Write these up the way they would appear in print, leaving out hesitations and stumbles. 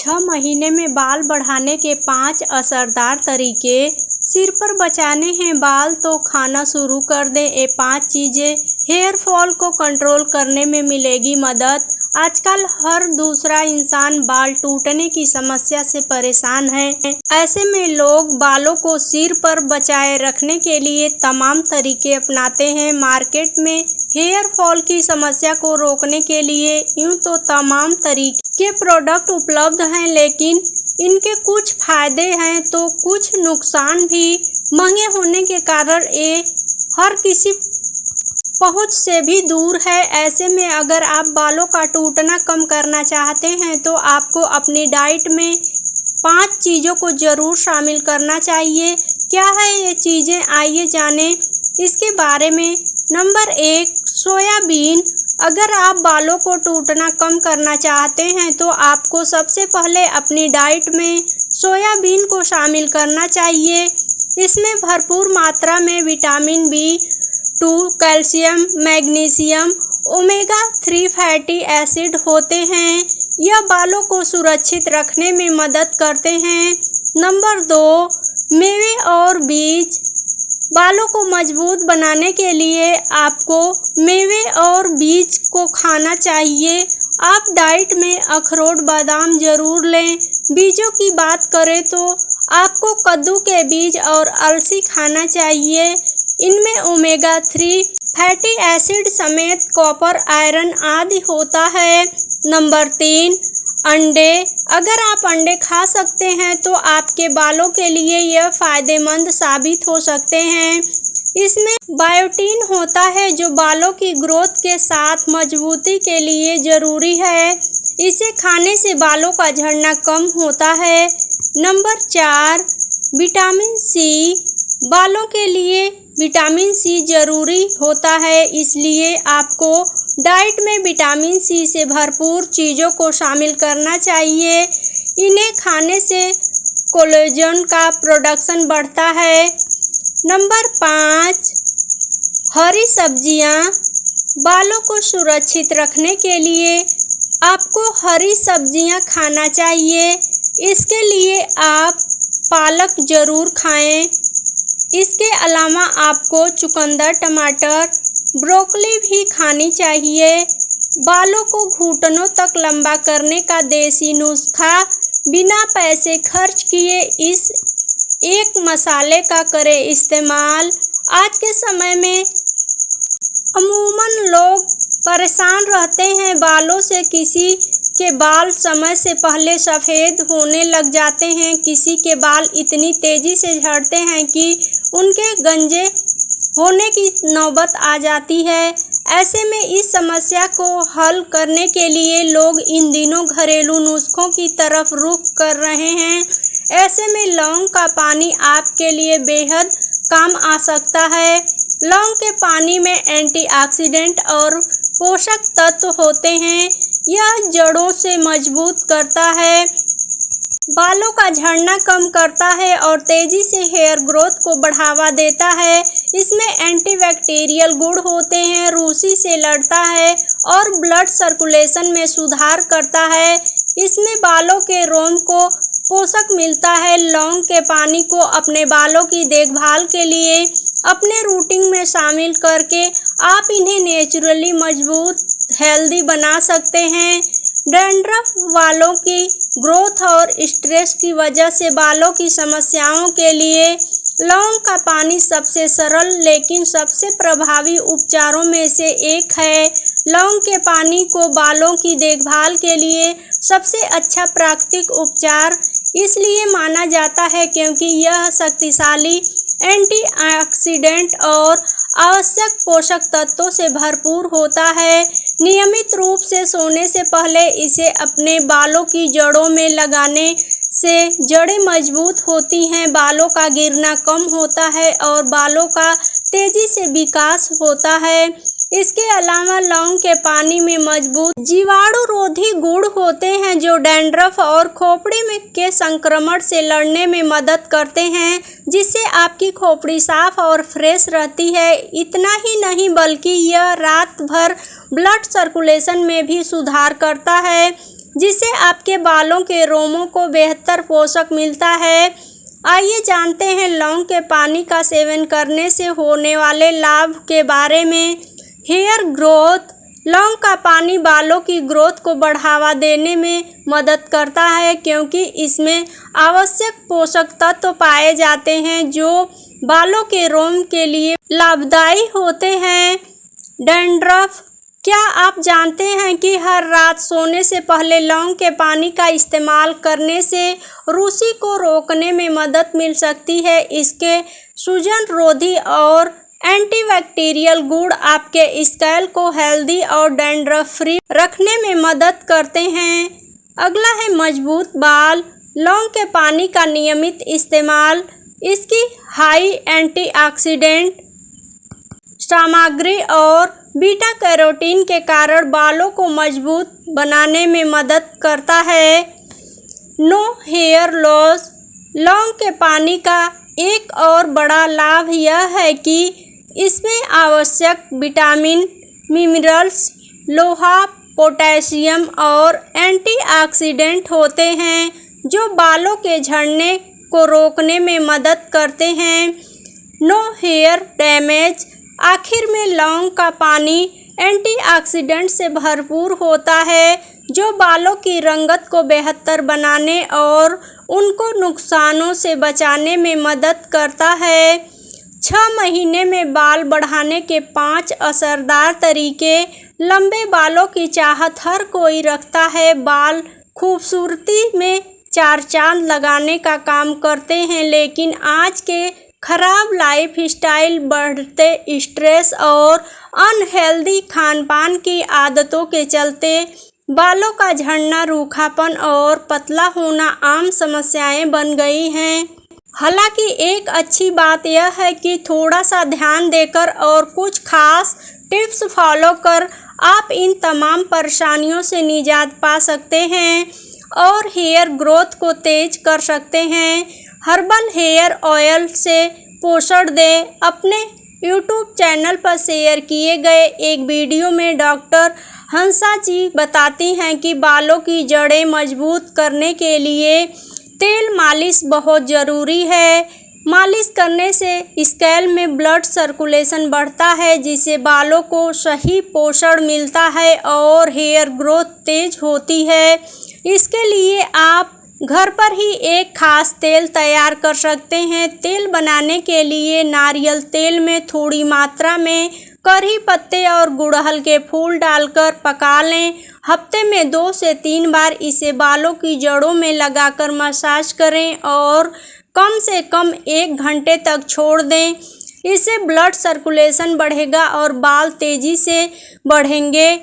6 महीने में बाल बढ़ाने के 5 असरदार तरीके। सिर पर बचाने हैं बाल तो खाना शुरू कर दें। ये 5 चीज़ें हेयर फॉल को कंट्रोल करने में मिलेगी मदद। आजकल हर दूसरा इंसान बाल टूटने की समस्या से परेशान है। ऐसे में लोग बालों को सिर पर बचाए रखने के लिए तमाम तरीके अपनाते हैं। मार्केट में हेयर फॉल की समस्या को रोकने के लिए यूं तो तमाम तरीके के प्रोडक्ट उपलब्ध हैं, लेकिन इनके कुछ फायदे हैं तो कुछ नुकसान भी। महंगे होने के कारण ये हर किसी पहुंच से भी दूर है। ऐसे में अगर आप बालों का टूटना कम करना चाहते हैं तो आपको अपनी डाइट में 5 चीज़ों को ज़रूर शामिल करना चाहिए। क्या है ये चीज़ें, आइए जानें इसके बारे में। Number 1, soybean. अगर आप बालों को टूटना कम करना चाहते हैं तो आपको सबसे पहले अपनी डाइट में सोयाबीन को शामिल करना चाहिए। इसमें भरपूर मात्रा में vitamin B2, calcium, magnesium, omega 3 fatty acid होते हैं। यह बालों को सुरक्षित रखने में मदद करते हैं। नंबर 2, मेवे और बीज। बालों को मजबूत बनाने के लिए आपको मेवे और बीज को खाना चाहिए। आप डाइट में अखरोट, बादाम जरूर लें। बीजों की बात करें तो आपको कद्दू के बीज और अलसी खाना चाहिए। इनमें ओमेगा 3 फैटी एसिड समेत कॉपर, आयरन आदि होता है। नंबर 3, अंडे। अगर आप अंडे खा सकते हैं तो आपके बालों के लिए यह फायदेमंद साबित हो सकते हैं। इसमें बायोटिन होता है जो बालों की ग्रोथ के साथ मजबूती के लिए जरूरी है। इसे खाने से बालों का झड़ना कम होता है। Number 4, vitamin C। बालों के लिए विटामिन C जरूरी होता है, इसलिए आपको डाइट में विटामिन C से भरपूर चीज़ों को शामिल करना चाहिए। इन्हें खाने से कोलेजन का प्रोडक्शन बढ़ता है। नंबर 5, हरी सब्जियां। बालों को सुरक्षित रखने के लिए आपको हरी सब्जियां खाना चाहिए। इसके लिए आप पालक जरूर खाएं। इसके अलावा आपको चुकंदर, टमाटर, ब्रोकली भी खानी चाहिए। बालों को घुटनों तक लंबा करने का देसी नुस्खा। बिना पैसे खर्च किए इस एक मसाले का करें इस्तेमाल। आज के समय में अमूमन लोग परेशान रहते हैं बालों से। किसी के बाल समय से पहले सफ़ेद होने लग जाते हैं, किसी के बाल इतनी तेज़ी से झड़ते हैं कि उनके गंजे होने की नौबत आ जाती है। ऐसे में इस समस्या को हल करने के लिए लोग इन दिनों घरेलू नुस्खों की तरफ रुख कर रहे हैं। ऐसे में लौंग का पानी आपके लिए बेहद काम आ सकता है। लौंग के पानी में एंटीऑक्सीडेंट और पोषक तत्व होते हैं। यह जड़ों से मजबूत करता है, बालों का झड़ना कम करता है और तेजी से हेयर ग्रोथ को बढ़ावा देता है। इसमें एंटीबैक्टीरियल गुण होते हैं, रूसी से लड़ता है और ब्लड सर्कुलेशन में सुधार करता है। इसमें बालों के रोम को पोषक मिलता है। लौंग के पानी को अपने बालों की देखभाल के लिए अपने रूटीन में शामिल करके आप इन्हें नेचुरली मजबूत, हेल्दी बना सकते हैं। डैंड्रफ, बालों की ग्रोथ और स्ट्रेस की वजह से बालों की समस्याओं के लिए लौंग का पानी सबसे सरल लेकिन सबसे प्रभावी उपचारों में से एक है। लौंग के पानी को बालों की देखभाल के लिए सबसे अच्छा प्राकृतिक उपचार इसलिए माना जाता है क्योंकि यह शक्तिशाली एंटीऑक्सीडेंट और आवश्यक पोषक तत्वों से भरपूर होता है। नियमित रूप से सोने से पहले इसे अपने बालों की जड़ों में लगाने से जड़ें मजबूत होती हैं, बालों का गिरना कम होता है और बालों का तेजी से विकास होता है। इसके अलावा लौंग के पानी में मजबूत जीवाणुरोधी गुण होते हैं जो डैंड्रफ और खोपड़ी में के संक्रमण से लड़ने में मदद करते हैं, जिससे आपकी खोपड़ी साफ और फ्रेश रहती है। इतना ही नहीं बल्कि यह रात भर ब्लड सर्कुलेशन में भी सुधार करता है। जिससे आपके बालों के रोमों को बेहतर पोषक मिलता है। आइए जानते हैं लौंग के पानी का सेवन करने से होने वाले लाभ के बारे में। Hair growth. लौंग का पानी बालों की ग्रोथ को बढ़ावा देने में मदद करता है क्योंकि इसमें आवश्यक पोषक तत्व पाए जाते हैं जो बालों के रोम के लिए लाभदायी होते हैं। डैंड्रफ। क्या आप जानते हैं कि हर रात सोने से पहले लौंग के पानी का इस्तेमाल करने से रूसी को रोकने में मदद मिल सकती है। इसके सूजन रोधी और एंटीबैक्टीरियल गुण आपके स्कैल्प को हेल्दी और डैंड्रफ फ्री रखने में मदद करते हैं। अगला है मजबूत बाल। लौंग के पानी का नियमित इस्तेमाल इसकी हाई एंटीऑक्सीडेंट सामग्री और बीटा कैरोटीन के कारण बालों को मजबूत बनाने में मदद करता है। No hair loss. लौंग के पानी का एक और बड़ा लाभ यह है कि इसमें आवश्यक विटामिन, मिनरल्स, लोहा, पोटेशियम और एंटीऑक्सीडेंट होते हैं जो बालों के झड़ने को रोकने में मदद करते हैं। No hair damage. आखिर में लौंग का पानी एंटीऑक्सीडेंट से भरपूर होता है जो बालों की रंगत को बेहतर बनाने और उनको नुकसानों से बचाने में मदद करता है। 6 महीने में बाल बढ़ाने के 5 असरदार तरीके। लंबे बालों की चाहत हर कोई रखता है। बाल खूबसूरती में 4 चांद लगाने का काम करते हैं, लेकिन आज के खराब लाइफ स्टाइल, बढ़ते स्ट्रेस और अनहेल्दी खानपान की आदतों के चलते बालों का झड़ना, रूखापन और पतला होना आम समस्याएं बन गई हैं। हालांकि एक अच्छी बात यह है कि थोड़ा सा ध्यान देकर और कुछ खास टिप्स फॉलो कर आप इन तमाम परेशानियों से निजात पा सकते हैं और हेयर ग्रोथ को तेज कर सकते हैं। हर्बल हेयर ऑयल से पोषण दें। अपने यूट्यूब चैनल पर शेयर किए गए एक वीडियो में डॉक्टर हंसा जी बताती हैं कि बालों की जड़ें मजबूत करने के लिए तेल मालिश बहुत ज़रूरी है। मालिश करने से स्कैल्प में ब्लड सर्कुलेशन बढ़ता है जिससे बालों को सही पोषण मिलता है और हेयर ग्रोथ तेज होती है। इसके लिए आप घर पर ही एक खास तेल तैयार कर सकते हैं। तेल बनाने के लिए नारियल तेल में थोड़ी मात्रा में करी पत्ते और गुड़हल के फूल डालकर पका लें। हफ्ते में 2 से 3 बार इसे बालों की जड़ों में लगाकर मसाज करें और कम से कम 1 घंटे तक छोड़ दें। इससे ब्लड सर्कुलेशन बढ़ेगा और बाल तेजी से बढ़ेंगे।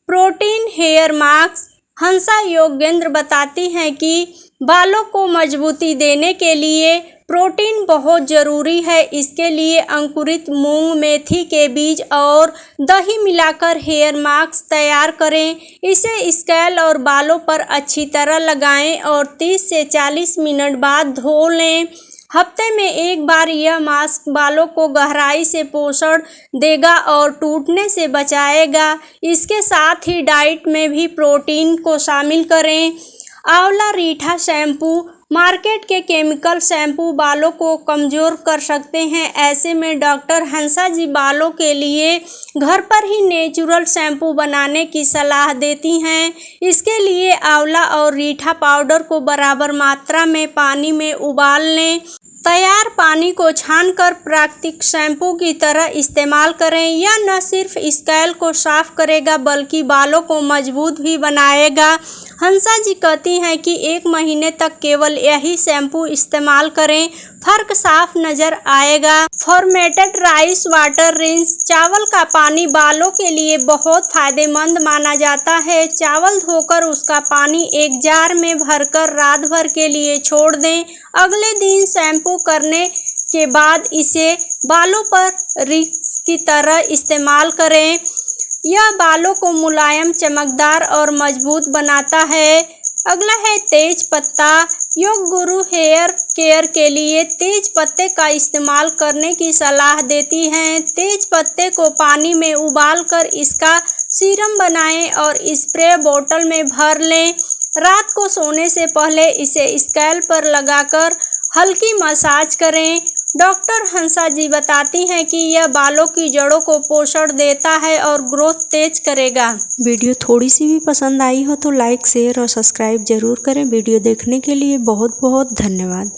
Protein hair mask. Hansa Yogendra बताती हैं कि बालों को मजबूती देने के लिए प्रोटीन बहुत ज़रूरी है। इसके लिए अंकुरित मूंग, मेथी के बीज और दही मिलाकर हेयर मास्क तैयार करें। इसे स्कैल्प और बालों पर अच्छी तरह लगाएं और 30 से 40 मिनट बाद धो लें। हफ्ते में 1 बार यह मास्क बालों को गहराई से पोषण देगा और टूटने से बचाएगा। इसके साथ ही डाइट में भी प्रोटीन को शामिल करें। आंवला रीठा शैम्पू। मार्केट के केमिकल शैम्पू बालों को कमज़ोर कर सकते हैं। ऐसे में डॉक्टर हंसा जी बालों के लिए घर पर ही नेचुरल शैम्पू बनाने की सलाह देती हैं। इसके लिए आंवला और रीठा पाउडर को बराबर मात्रा में पानी में उबाल लें। तैयार पानी को छानकर प्राकृतिक शैम्पू की तरह इस्तेमाल करें। यह न सिर्फ स्कैल्प को साफ करेगा बल्कि बालों को मजबूत भी बनाएगा। हंसा जी कहती हैं कि 1 महीने तक केवल यही शैम्पू इस्तेमाल करें, फर्क साफ नज़र आएगा। Formatted rice water rinse. चावल का पानी बालों के लिए बहुत फायदेमंद माना जाता है। चावल धोकर उसका पानी एक जार में भरकर रात भर के लिए छोड़ दें। अगले दिन शैम्पू करने के बाद इसे बालों पर रिंस की तरह इस्तेमाल करें। यह बालों को मुलायम, चमकदार और मजबूत बनाता है। अगला है तेज पत्ता। योग गुरु हेयर केयर के लिए तेज पत्ते का इस्तेमाल करने की सलाह देती हैं। तेज पत्ते को पानी में उबालकर इसका सीरम बनाएं और स्प्रे बोतल में भर लें। रात को सोने से पहले इसे स्कैल्प पर लगाकर हल्की मसाज करें। डॉक्टर हंसा जी बताती हैं कि यह बालों की जड़ों को पोषण देता है और ग्रोथ तेज करेगा। वीडियो थोड़ी सी भी पसंद आई हो तो लाइक, शेयर और सब्सक्राइब जरूर करें। वीडियो देखने के लिए बहुत बहुत धन्यवाद।